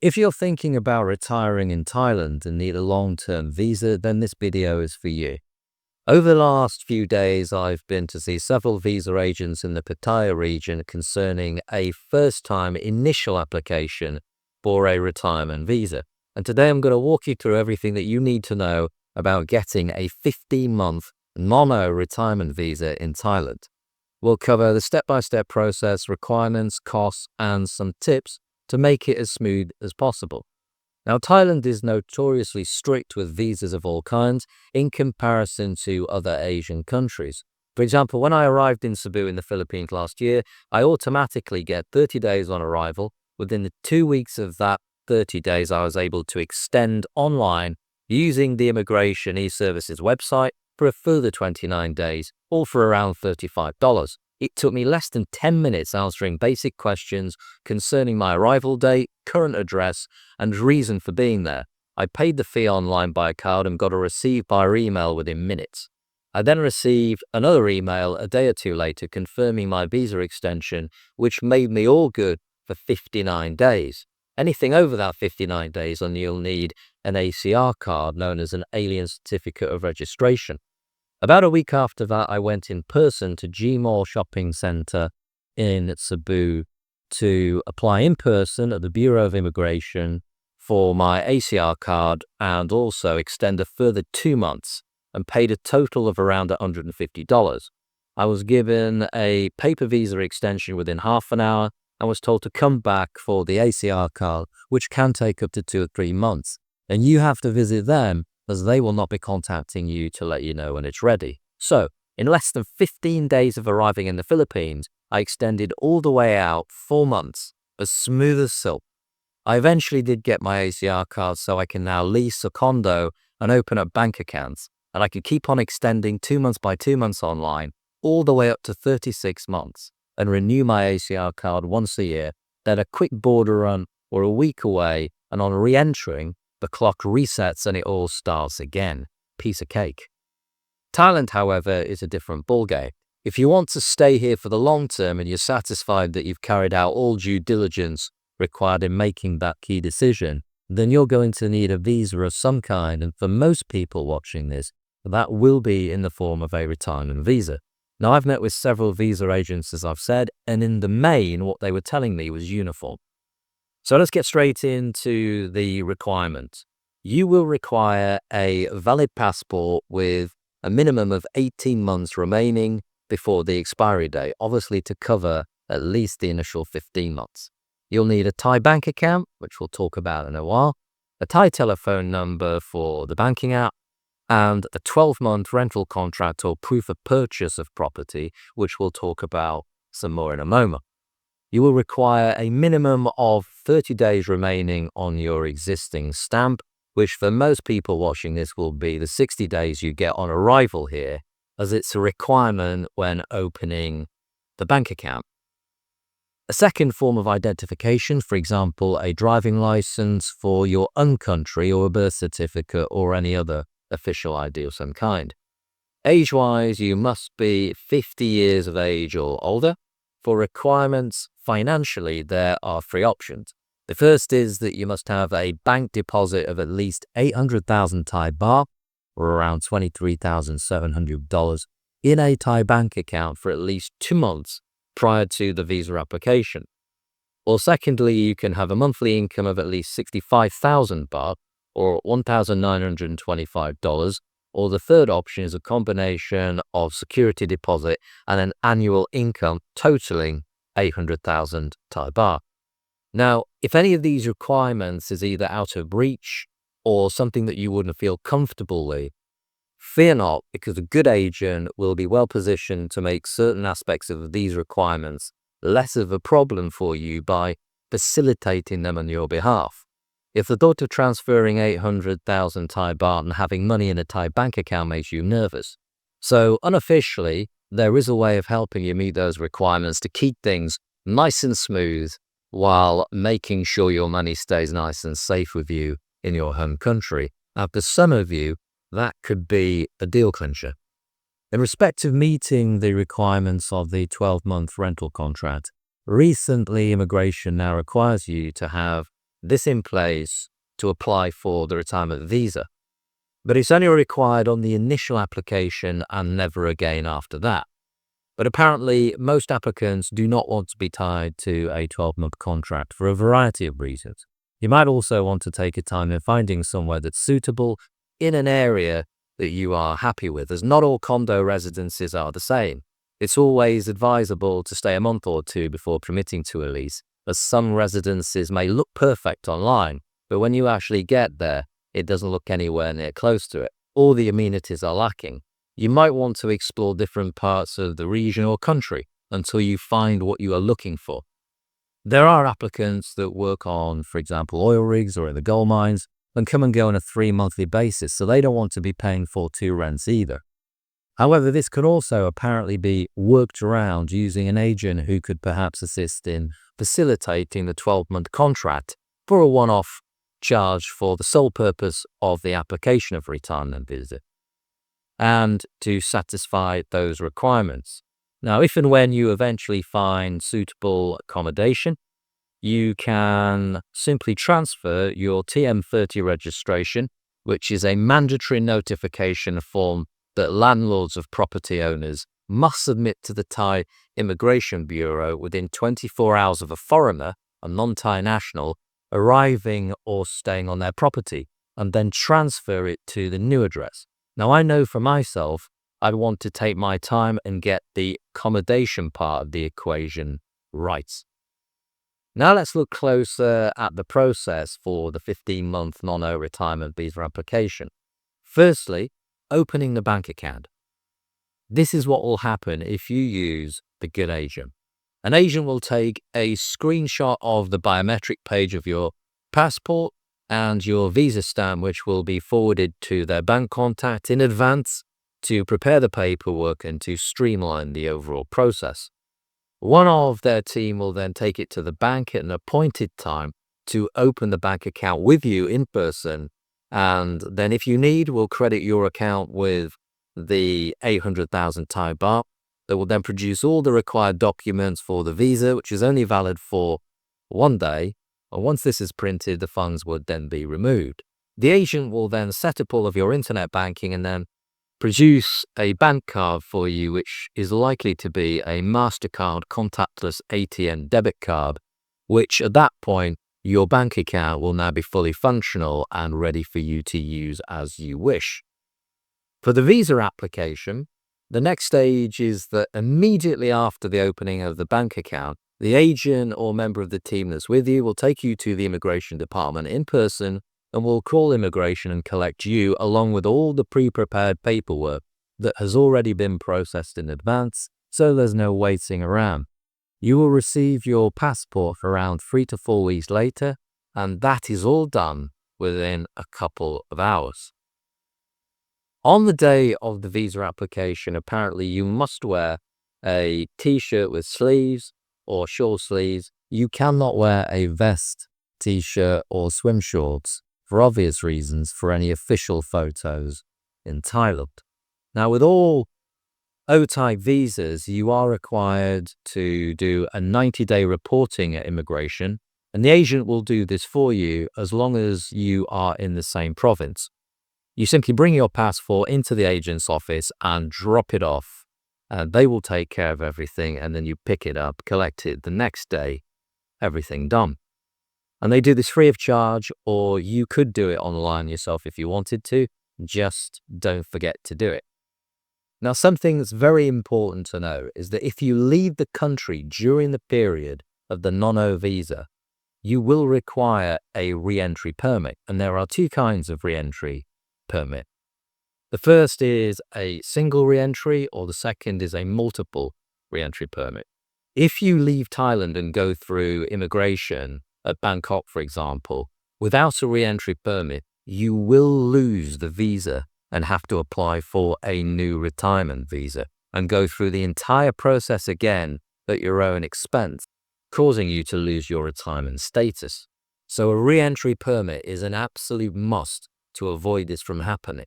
If you're thinking about retiring in Thailand and need a long-term visa, then this video is for you. Over the last few days, I've been to see several visa agents in the Pattaya region concerning a first-time initial application for a retirement visa. And today I'm going to walk you through everything that you need to know about getting a 15-month mono-retirement visa in Thailand. We'll cover the step-by-step process, requirements, costs, and some tips to make it as smooth as possible. Now, Thailand is notoriously strict with visas of all kinds in comparison to other Asian countries. For example, when I arrived in Cebu in the Philippines last year, I automatically get 30 days on arrival. Within the 2 weeks of that 30 days, I was able to extend online using the Immigration e-Services website for a further 29 days, all for around $35. It took me less than 10 minutes answering basic questions concerning my arrival date, current address, and reason for being there. I paid the fee online by card and got a receipt by email within minutes. I then received another email a day or two later confirming my visa extension, which made me all good for 59 days. Anything over that 59 days, and you'll need an ACR card known as an Alien Certificate of Registration. About a week after that, I went in person to G Mall Shopping Centre in Cebu to apply in person at the Bureau of Immigration for my ACR card and also extend a further 2 months and paid a total of around $150. I was given a paper visa extension within half an hour and was told to come back for the ACR card, which can take up to 2 or 3 months. And you have to visit them, as they will not be contacting you to let you know when it's ready. So, in less than 15 days of arriving in the Philippines, I extended all the way out 4 months, as smooth as silk. I eventually did get my ACR card, so I can now lease a condo and open up bank accounts, and I could keep on extending 2 months by 2 months online, all the way up to 36 months, and renew my ACR card once a year, then a quick border run or a week away, and on re-entering, the clock resets and it all starts again. Piece of cake. Thailand, however, is a different ballgame. If you want to stay here for the long term and you're satisfied that you've carried out all due diligence required in making that key decision, then you're going to need a visa of some kind, and for most people watching this, that will be in the form of a retirement visa. Now, I've met with several visa agents, as I've said, and in the main, what they were telling me was uniform. So let's get straight into the requirements. You will require a valid passport with a minimum of 18 months remaining before the expiry date, obviously to cover at least the initial 15 months. You'll need a Thai bank account, which we'll talk about in a while, a Thai telephone number for the banking app, and a 12-month rental contract or proof of purchase of property, which we'll talk about some more in a moment. You will require a minimum of 30 days remaining on your existing stamp, which for most people watching this will be the 60 days you get on arrival here, as it's a requirement when opening the bank account. A second form of identification, for example, a driving license for your own country or a birth certificate or any other official ID of some kind. Age-wise, you must be 50 years of age or older. For requirements, financially, there are 3 options. The first is that you must have a bank deposit of at least 800,000 Thai baht, or around $23,700, in a Thai bank account for at least 2 months prior to the visa application. Or secondly, you can have a monthly income of at least 65,000 baht, or $1,925, or the third option is a combination of security deposit and an annual income totaling 800,000 Thai baht. Now, if any of these requirements is either out of reach or something that you wouldn't feel comfortable with, fear not, because a good agent will be well positioned to make certain aspects of these requirements less of a problem for you by facilitating them on your behalf. If the thought of transferring 800,000 Thai baht and having money in a Thai bank account makes you nervous. So unofficially, there is a way of helping you meet those requirements to keep things nice and smooth while making sure your money stays nice and safe with you in your home country. Now, for some of you, that could be a deal clincher. In respect of meeting the requirements of the 12-month rental contract, recently immigration now requires you to have this in place to apply for the retirement visa. But it's only required on the initial application and never again after that. But apparently, most applicants do not want to be tied to a 12-month contract for a variety of reasons. You might also want to take your time in finding somewhere that's suitable in an area that you are happy with, as not all condo residences are the same. It's always advisable to stay a month or two before committing to a lease, as some residences may look perfect online, but when you actually get there, it doesn't look anywhere near close to it. All the amenities are lacking. You might want to explore different parts of the region or country until you find what you are looking for. There are applicants that work on, for example, oil rigs or in the gold mines and come and go on a 3-monthly basis, so they don't want to be paying for 2 rents either. However, this could also apparently be worked around using an agent who could perhaps assist in facilitating the 12-month contract for a one-off charge for the sole purpose of the application of retirement visa and to satisfy those requirements. Now, if and when you eventually find suitable accommodation, you can simply transfer your TM30 registration, which is a mandatory notification form that landlords of property owners must submit to the Thai Immigration Bureau within 24 hours of a foreigner, a non-Thai national, arriving or staying on their property, and then transfer it to the new address. Now, I know for myself, I'd want to take my time and get the accommodation part of the equation right. Now let's look closer at the process for the 15-month non-retirement visa application. Firstly, opening the bank account. This is what will happen if you use the good agent. An agent will take a screenshot of the biometric page of your passport and your visa stamp, which will be forwarded to their bank contact in advance to prepare the paperwork and to streamline the overall process. One of their team will then take it to the bank at an appointed time to open the bank account with you in person, and then if you need, we'll credit your account with the 800,000 Thai baht. They will then produce all the required documents for the visa, which is only valid for 1 day. And once this is printed, the funds would then be removed. The agent will then set up all of your internet banking and then produce a bank card for you, which is likely to be a MasterCard contactless ATM debit card, which at that point, your bank account will now be fully functional and ready for you to use as you wish. For the visa application, the next stage is that immediately after the opening of the bank account, the agent or member of the team that's with you will take you to the immigration department in person and will call immigration and collect you along with all the pre-prepared paperwork that has already been processed in advance, so there's no waiting around. You will receive your passport around 3 to 4 weeks later, and that is all done within a couple of hours. On the day of the visa application, apparently you must wear a t-shirt with sleeves or short sleeves. You cannot wear a vest, t-shirt or swim shorts for obvious reasons for any official photos in Thailand. Now, with all O-type visas, you are required to do a 90-day reporting at immigration, and the agent will do this for you as long as you are in the same province. You simply bring your passport into the agent's office and drop it off, and they will take care of everything, and then you pick it up, collect it the next day, everything done. And they do this free of charge, or you could do it online yourself if you wanted to, just don't forget to do it. Now, something that's very important to know is that if you leave the country during the period of the non-O visa, you will require a re-entry permit, and there are 2 kinds of re-entry permit. The first is a single re-entry, or the second is a multiple re-entry permit. If you leave Thailand and go through immigration at Bangkok, for example, without a re-entry permit, you will lose the visa and have to apply for a new retirement visa and go through the entire process again at your own expense, causing you to lose your retirement status. So a re-entry permit is an absolute must to avoid this from happening.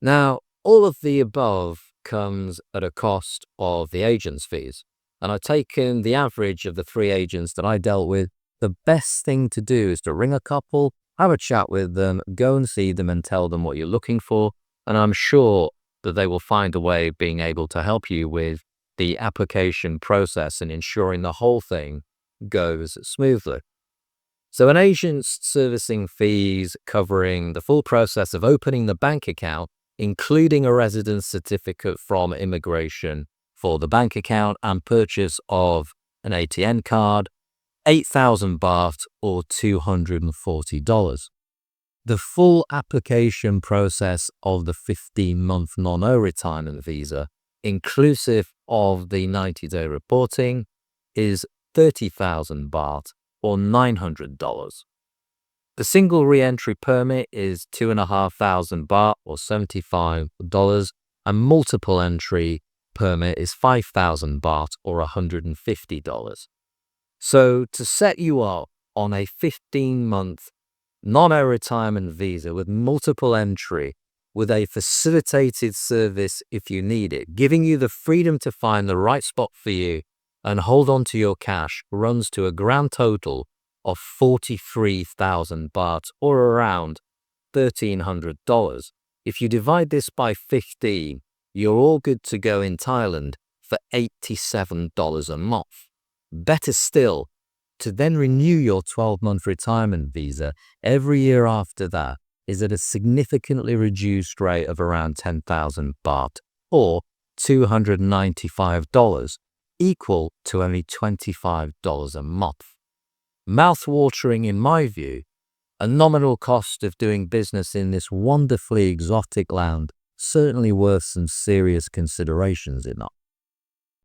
Now, all of the above comes at a cost of the agent's fees, and I've taken the average of the 3 agents that I dealt with the best thing to do is to ring a couple, have a chat with them, go and see them and tell them what you're looking for. And I'm sure that they will find a way of being able to help you with the application process and ensuring the whole thing goes smoothly. So an agent's servicing fees covering the full process of opening the bank account, including a residence certificate from immigration for the bank account and purchase of an ATM card, 8,000 baht or $240. The full application process of the 15-month non-retirement visa, inclusive of the 90-day reporting, is 30,000 baht or $900. The single re-entry permit is 2,500 baht or $75, and multiple entry permit is 5,000 baht or $150. So to set you up on a 15-month non-retirement visa with multiple entry, with a facilitated service if you need it, giving you the freedom to find the right spot for you and hold on to your cash, runs to a grand total of 43,000 baht or around $1,300. If you divide this by 15, you're all good to go in Thailand for $87 a month. Better still, to then renew your 12-month retirement visa every year after that is at a significantly reduced rate of around 10,000 baht or $295, equal to only $25 a month. Mouth-watering in my view, a nominal cost of doing business in this wonderfully exotic land certainly worth some serious considerations in that.